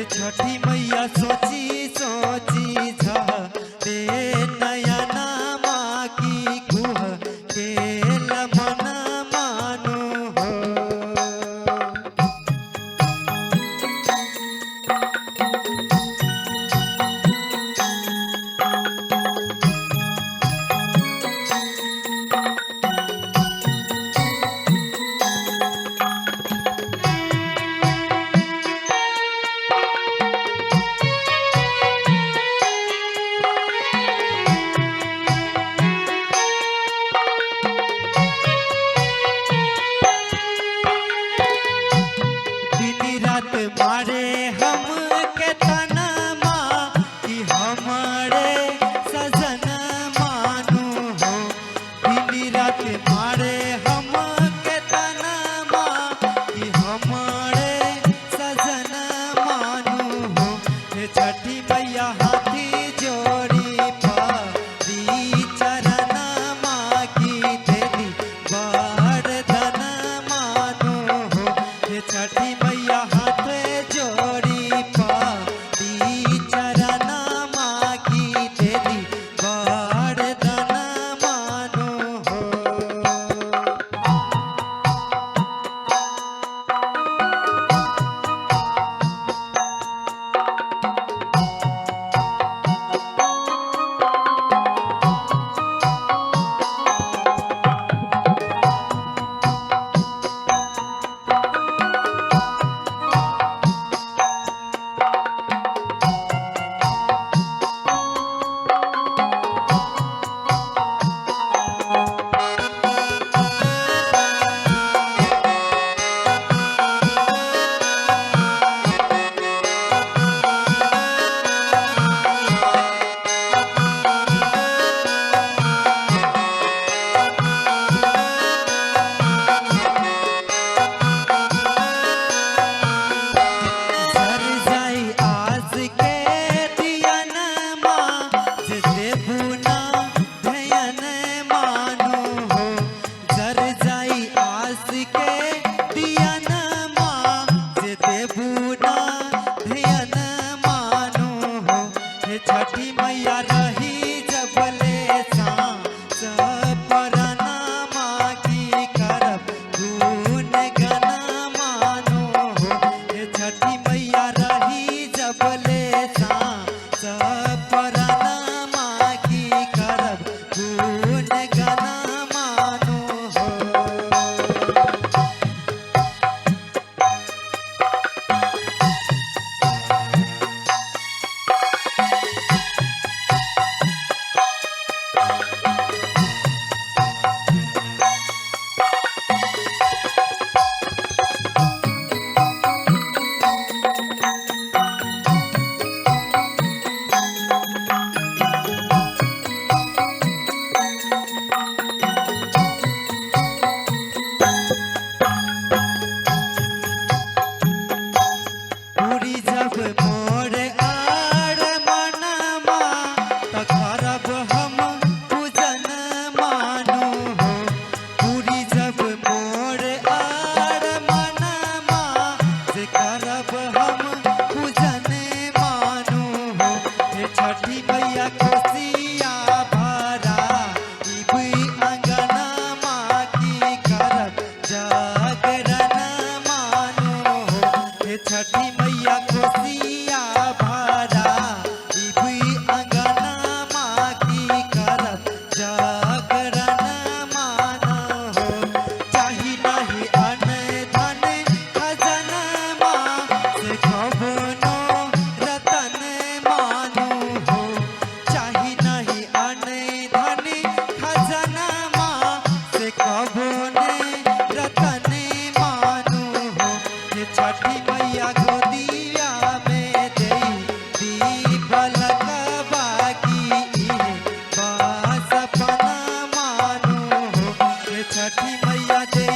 छठी मैया सोची सोची झरे नयना माँ की कुह के लमन मानो हो। मारे हम के तनमा कि हमारे सजन मानो हो। दिन रात मारे हम के तनमा कि हमारे सजन मानो हो। छठी मैया हाथी जोड़ी पारी चरण माँ की तेरी वरदान मानो हो। छठी मैया हाथ जोड़ी पारी चरण माँ की तेरी वरदान मानो हो। छठी मैया रही जबले सांस परन माँ की करब गुण गन मानो हो। छठी मैया रही जबले सांस परन माँ की करब गुण गन मानो हो। जब मोर आर मनमा त करब हम पूजन मानो हो। पूरी जब मोर आर मनमा से करब हम पूजन मानो हो। छठी मैया खुशिया भरा इबी अंगन माँ की करब जागरण मानो हो। छठी मैया खुशिया भरा इबी अंगन माँ की करब जागरण मानो हो। चाही नहीं अन्न धन खजन माँ से कवनो रतन मानो हो। चाही नहीं अन्न धन खजन माँ से कवनो रतन मानो हो। छठी मैया गोदिया में दी बलक बाकी सपना मानो हो। छठी मैया दे